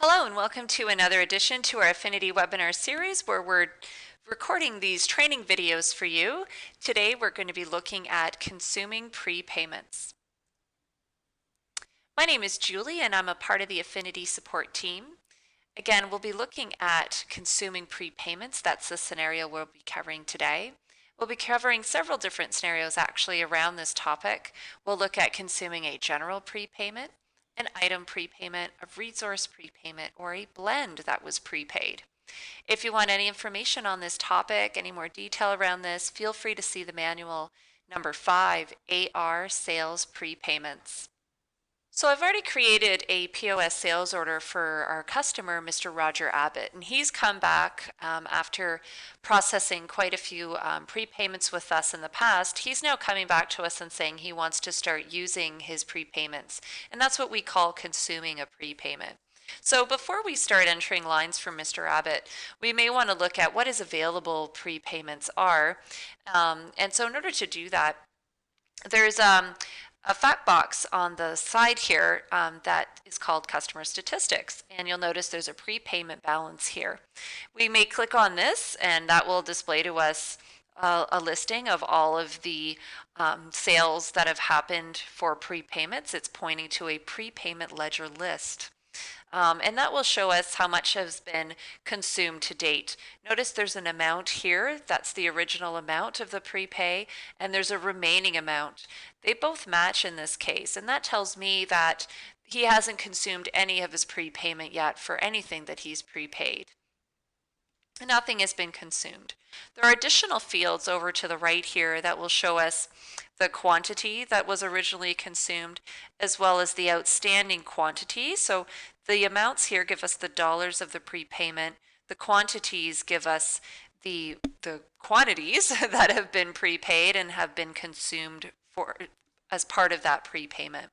Hello and welcome to another edition to our Affinity webinar series where we're recording these training videos for you. Today we're going to be looking at consuming prepayments. My name is Julie and I'm a part of the Affinity support team. Again, we'll be looking at consuming prepayments. That's the scenario we'll be covering today. We'll be covering several different scenarios actually around this topic. We'll look at consuming a general prepayment, an item prepayment, a resource prepayment, or a blend that was prepaid. If you want any information on this topic, any more detail around this, feel free to see the manual number 5, AR Sales Prepayments. So I've already created a POS sales order for our customer, Mr. Roger Abbott, and he's come back after processing quite a few prepayments with us in the past. He's now coming back to us and saying he wants to start using his prepayments, and that's what we call consuming a prepayment. So before we start entering lines for Mr. Abbott, we may want to look at what his available prepayments are. And so in order to do that, there's a fact box on the side here that is called customer statistics, and you'll notice there's a prepayment balance here. We may click on this and that will display to us a listing of all of the sales that have happened for prepayments. It's pointing to a prepayment ledger list. And that will show us how much has been consumed to date. Notice there's an amount here, that's the original amount of the prepay, and there's a remaining amount. They both match in this case, and that tells me that he hasn't consumed any of his prepayment yet for anything that he's prepaid. Nothing has been consumed. There are additional fields over to the right here that will show us the quantity that was originally consumed as well as the outstanding quantity. So the amounts here give us the dollars of the prepayment. The quantities give us the quantities that have been prepaid and have been consumed for as part of that prepayment.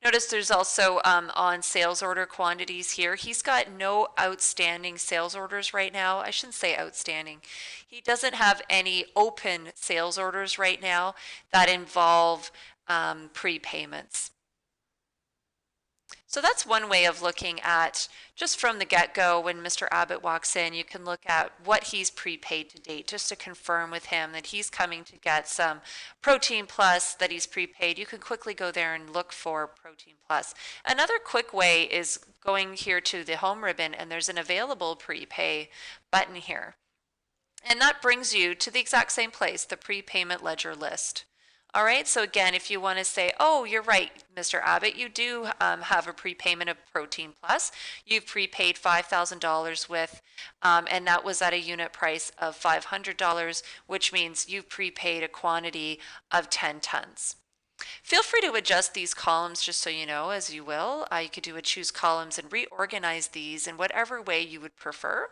Notice there's also on sales order quantities here. He's got no outstanding sales orders right now. I shouldn't say outstanding. He doesn't have any open sales orders right now that involve prepayments. So that's one way of looking at, just from the get-go, when Mr. Abbott walks in, you can look at what he's prepaid to date, just to confirm with him that he's coming to get some Protein Plus that he's prepaid. You can quickly go there and look for Protein Plus. Another quick way is going here to the home ribbon, and there's an available prepay button here. And that brings you to the exact same place, the prepayment ledger list. All right, so again, if you want to say, oh, you're right, Mr. Abbott, you do have a prepayment of Protein Plus. You've prepaid $5,000 with, and that was at a unit price of $500, which means you've prepaid a quantity of 10 tons. Feel free to adjust these columns just so you know, as you will. You could do a choose columns and reorganize these in whatever way you would prefer.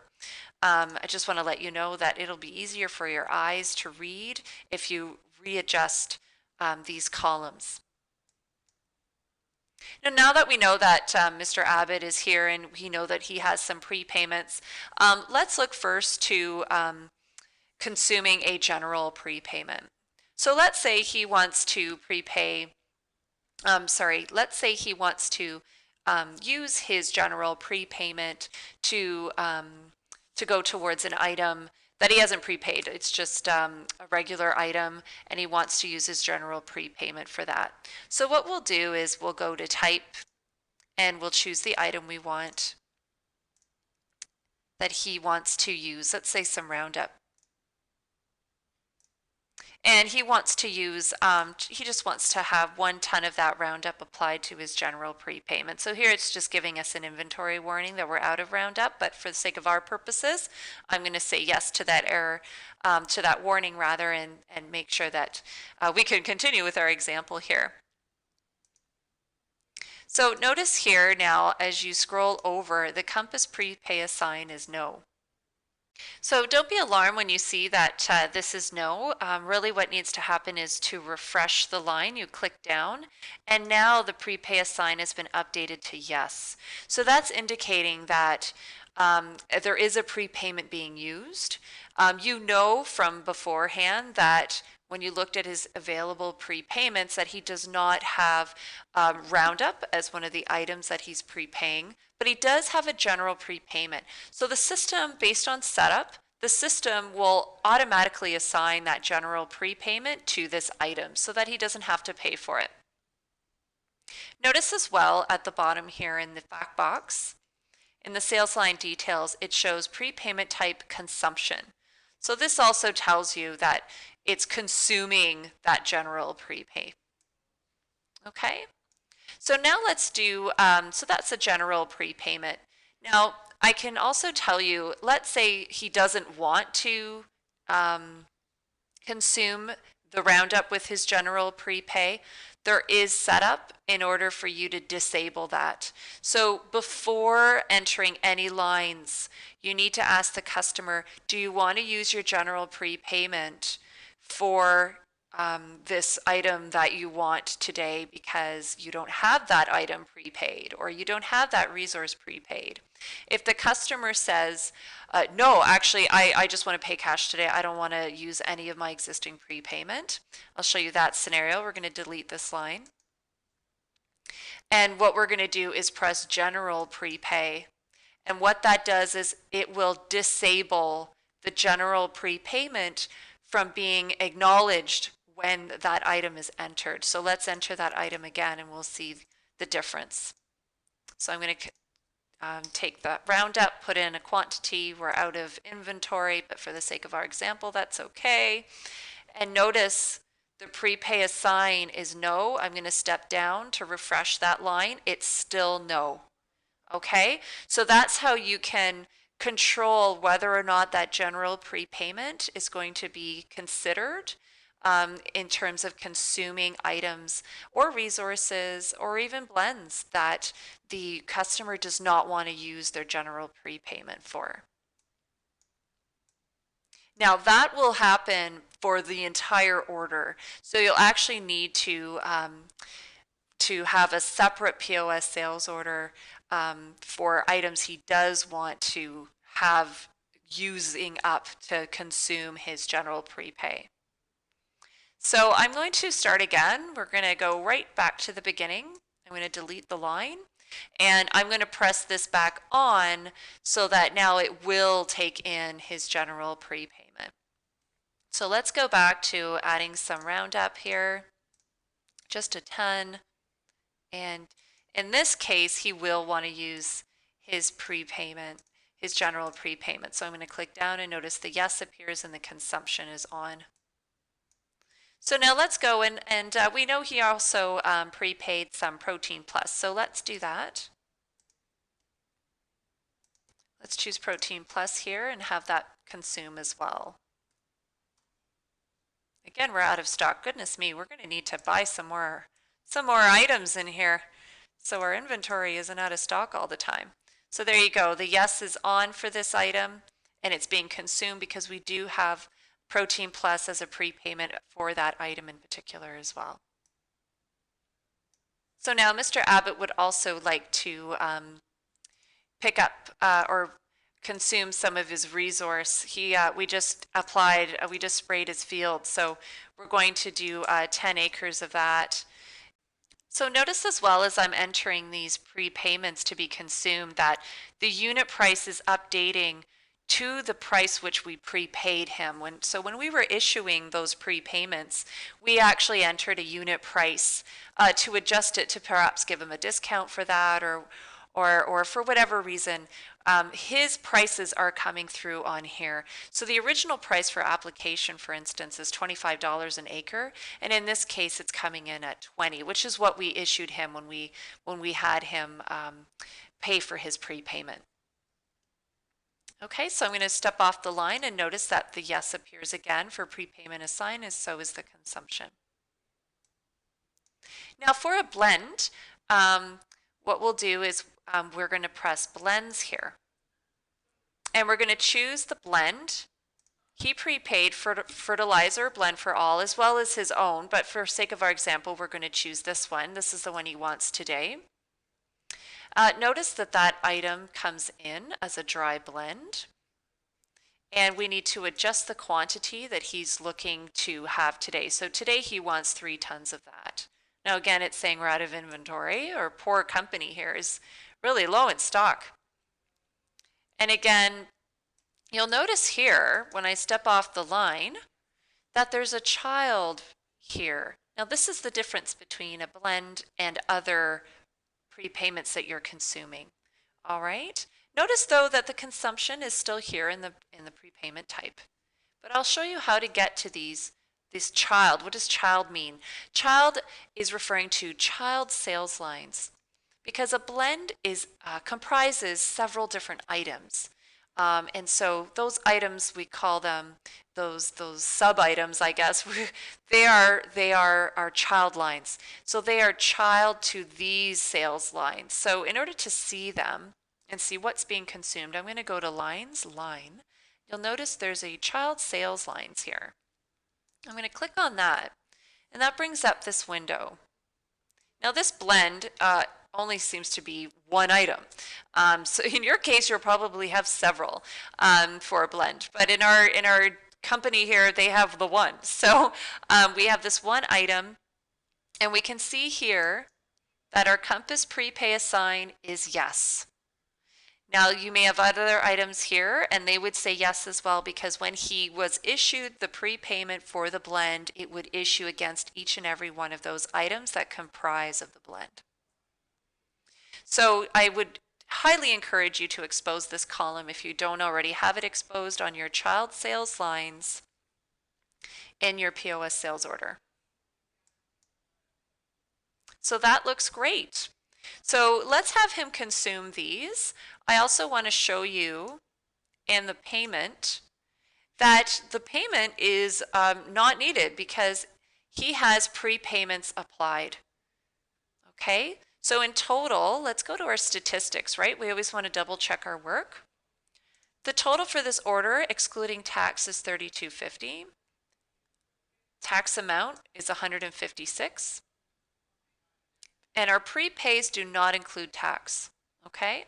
I just want to let you know that it'll be easier for your eyes to read if you readjust these columns. Now that we know that Mr. Abbott is here and we know that he has some prepayments, let's look first to consuming a general prepayment. So let's say he wants to prepay, let's say he wants to use his general prepayment to go towards an item that he hasn't prepaid. It's just a regular item, and he wants to use his general prepayment for that. So what we'll do is we'll go to type, and we'll choose the item we want that he wants to use. Let's say some Roundup. And he wants to use, he just wants to have 1 ton of that Roundup applied to his general prepayment. So here it's just giving us an inventory warning that we're out of Roundup, but for the sake of our purposes, I'm going to say yes to that error, to that warning rather, and make sure that we can continue with our example here. So notice here now, as you scroll over, the Compass prepay assign is no. So don't be alarmed when you see that this is no. Really what needs to happen is to refresh the line. You click down, and now the prepay assign has been updated to yes. So that's indicating that there is a prepayment being used. You know from beforehand that when you looked at his available prepayments, that he does not have Roundup as one of the items that he's prepaying, but he does have a general prepayment. So the system, based on setup, the system will automatically assign that general prepayment to this item so that he doesn't have to pay for it. Notice as well at the bottom here in the fact box, in the sales line details, it shows prepayment type consumption. So this also tells you that it's consuming that general prepay. Okay, so now let's do, so that's a general prepayment. Now I can also tell you, let's say he doesn't want to consume the Roundup with his general prepay. There is setup in order for you to disable that. So before entering any lines, you need to ask the customer, do you want to use your general prepayment for this item that you want today because you don't have that item prepaid or you don't have that resource prepaid? If the customer says, no, actually, I just want to pay cash today, I don't want to use any of my existing prepayment, I'll show you that scenario. We're going to delete this line. And what we're going to do is press General Prepay. And what that does is it will disable the general prepayment from being acknowledged when that item is entered. So let's enter that item again and we'll see the difference. So I'm going to take that Roundup, put in a quantity. We're out of inventory, but for the sake of our example, that's okay. And notice the prepay assign is no. I'm going to step down to refresh that line. It's still no. Okay, so that's how you can control whether or not that general prepayment is going to be considered in terms of consuming items or resources or even blends that the customer does not want to use their general prepayment for. Now that will happen for the entire order. So you'll actually need to have a separate POS sales order for items he does want to have using up to consume his general prepay. So I'm going to start again. We're going to go right back to the beginning. I'm going to delete the line and I'm going to press this back on so that now it will take in his general prepayment. So let's go back to adding some Roundup here, just a ton. And in this case, he will want to use his prepayment, his general prepayment. So I'm going to click down and notice the yes appears and the consumption is on. So now let's go and we know he also prepaid some Protein Plus. So let's do that. Let's choose Protein Plus here and have that consume as well. Again, we're out of stock. Goodness me, we're going to need to buy some more items in here so our inventory isn't out of stock all the time. So there you go. The yes is on for this item and it's being consumed because we do have Protein Plus as a prepayment for that item in particular as well. So now Mr. Abbott would also like to pick up or consume some of his resource. We just sprayed his field, so we're going to do 10 acres of that. So notice as well as I'm entering these prepayments to be consumed that the unit price is updating to the price which we prepaid him. So when we were issuing those prepayments, we actually entered a unit price to adjust it to perhaps give him a discount for that or for whatever reason. His prices are coming through on here. So the original price for application, for instance, is $25 an acre, and in this case it's coming in at 20, which is what we issued him when we had him pay for his prepayment. Okay, so I'm going to step off the line and notice that the yes appears again for prepayment assigned, as so is the consumption. Now for a blend, what we'll do is we're going to press blends here. And we're going to choose the blend. He prepaid fertilizer blend for all as well as his own, but for sake of our example, we're going to choose this one. This is the one he wants today. Notice that that item comes in as a dry blend. and we need to adjust the quantity that he's looking to have today. So today he wants 3 tons of that. Now again, it's saying we're out of inventory, or poor company here is really low in stock. And again, you'll notice here when I step off the line that there's a child here. Now this is the difference between a blend and other prepayments that you're consuming. All right. Notice though that the consumption is still here in the prepayment type. But I'll show you how to get to this child. What does child mean? Child is referring to child sales lines, because a blend is comprises several different items. And so those items, we call them those sub items, I guess. they are our child lines. So they are child to these sales lines. So in order to see them and see what's being consumed, I'm going to go to lines, line. You'll notice there's a child sales lines here. I'm going to click on that, and that brings up this window. Now this blend only seems to be one item. So in your case, you'll probably have several for a blend. But in our company here, they have the one. So we have this one item, and we can see here that our Compass prepay assign is yes. Now you may have other items here, and they would say yes as well, because when he was issued the prepayment for the blend, it would issue against each and every one of those items that comprise of the blend. So I would highly encourage you to expose this column if you don't already have it exposed on your child sales lines in your POS sales order. So that looks great. So let's have him consume these. I also want to show you in the payment that the payment is not needed because he has prepayments applied. Okay, so in total, let's go to our statistics, right? We always want to double check our work. The total for this order, excluding tax, is $32.50. Tax amount is $156. And our prepays do not include tax, okay?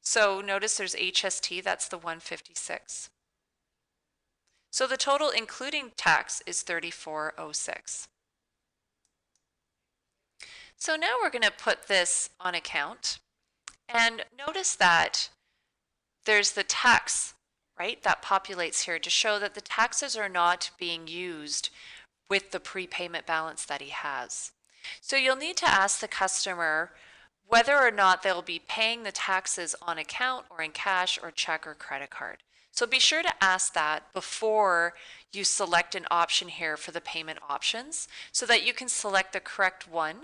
So notice there's HST, that's the $156. So the total including tax is $34.06. So now we're going to put this on account, and notice that there's the tax, right, that populates here to show that the taxes are not being used with the prepayment balance that he has. So you'll need to ask the customer whether or not they'll be paying the taxes on account or in cash or check or credit card. So be sure to ask that before you select an option here for the payment options so that you can select the correct one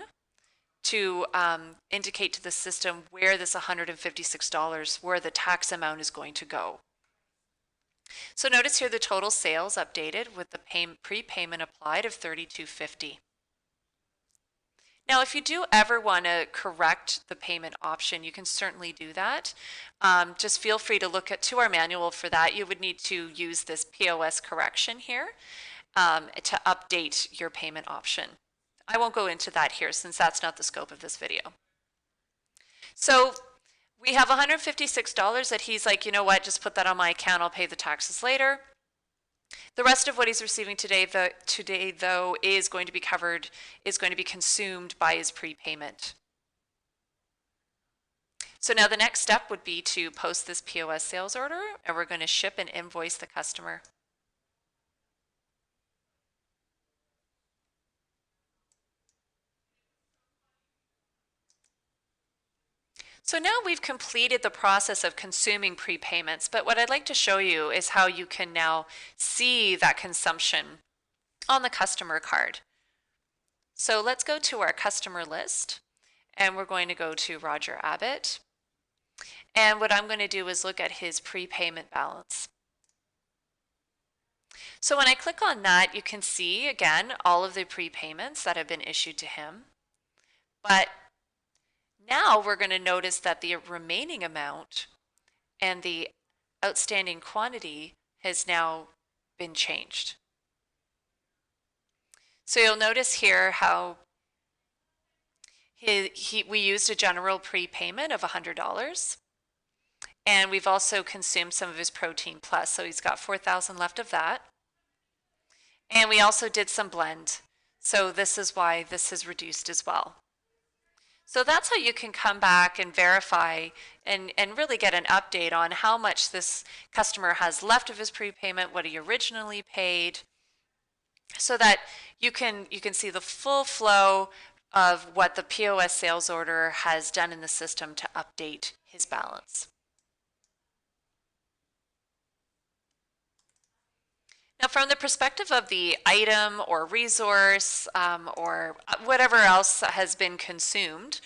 to indicate to the system where this $156, where the tax amount is going to go. So notice here the total sales updated with the prepayment applied of $32.50. Now, if you do ever want to correct the payment option, you can certainly do that. Just feel free to look to our manual for that. You would need to use this POS correction here to update your payment option. I won't go into that here since that's not the scope of this video. So we have $156 that he's like, you know what, just put that on my account, I'll pay the taxes later. The rest of what he's receiving today though is going to be covered, is going to be consumed by his prepayment. So now the next step would be to post this POS sales order, and we're going to ship and invoice the customer. So now we've completed the process of consuming prepayments, but what I'd like to show you is how you can now see that consumption on the customer card. So let's go to our customer list, and we're going to go to Roger Abbott. And what I'm going to do is look at his prepayment balance. So when I click on that, you can see, again, all of the prepayments that have been issued to him. But now we're going to notice that the remaining amount and the outstanding quantity has now been changed. So you'll notice here how we used a general prepayment of $100, And we've also consumed some of his Protein Plus, so he's got 4,000 left of that. And we also did some blend, so this is why this is reduced as well. So that's how you can come back and verify and really get an update on how much this customer has left of his prepayment, what he originally paid, so that you can see the full flow of what the POS sales order has done in the system to update his balance. Now, from the perspective of the item or resource or whatever else has been consumed,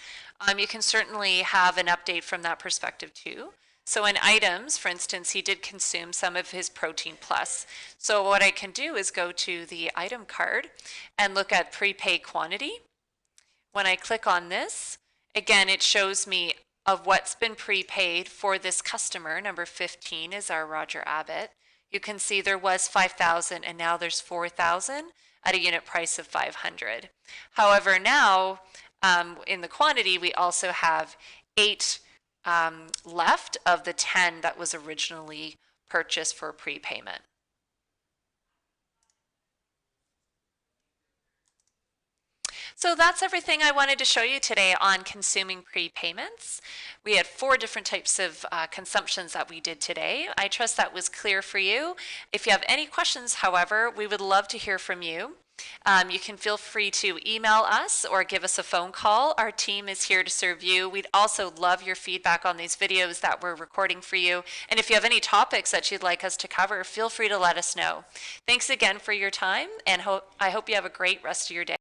you can certainly have an update from that perspective too. So in items, for instance, he did consume some of his Protein Plus. So what I can do is go to the item card and look at prepay quantity. When I click on this, again, it shows me of what's been prepaid for this customer. Number 15 is our Roger Abbott. You can see there was 5,000 and now there's 4,000 at a unit price of 500. However, now in the quantity, we also have 8 left of the 10 that was originally purchased for prepayment. So that's everything I wanted to show you today on consuming prepayments. We had 4 different types of consumptions that we did today. I trust that was clear for you. If you have any questions, however, we would love to hear from you. You can feel free to email us or give us a phone call. Our team is here to serve you. We'd also love your feedback on these videos that we're recording for you. And if you have any topics that you'd like us to cover, feel free to let us know. Thanks again for your time, and I hope you have a great rest of your day.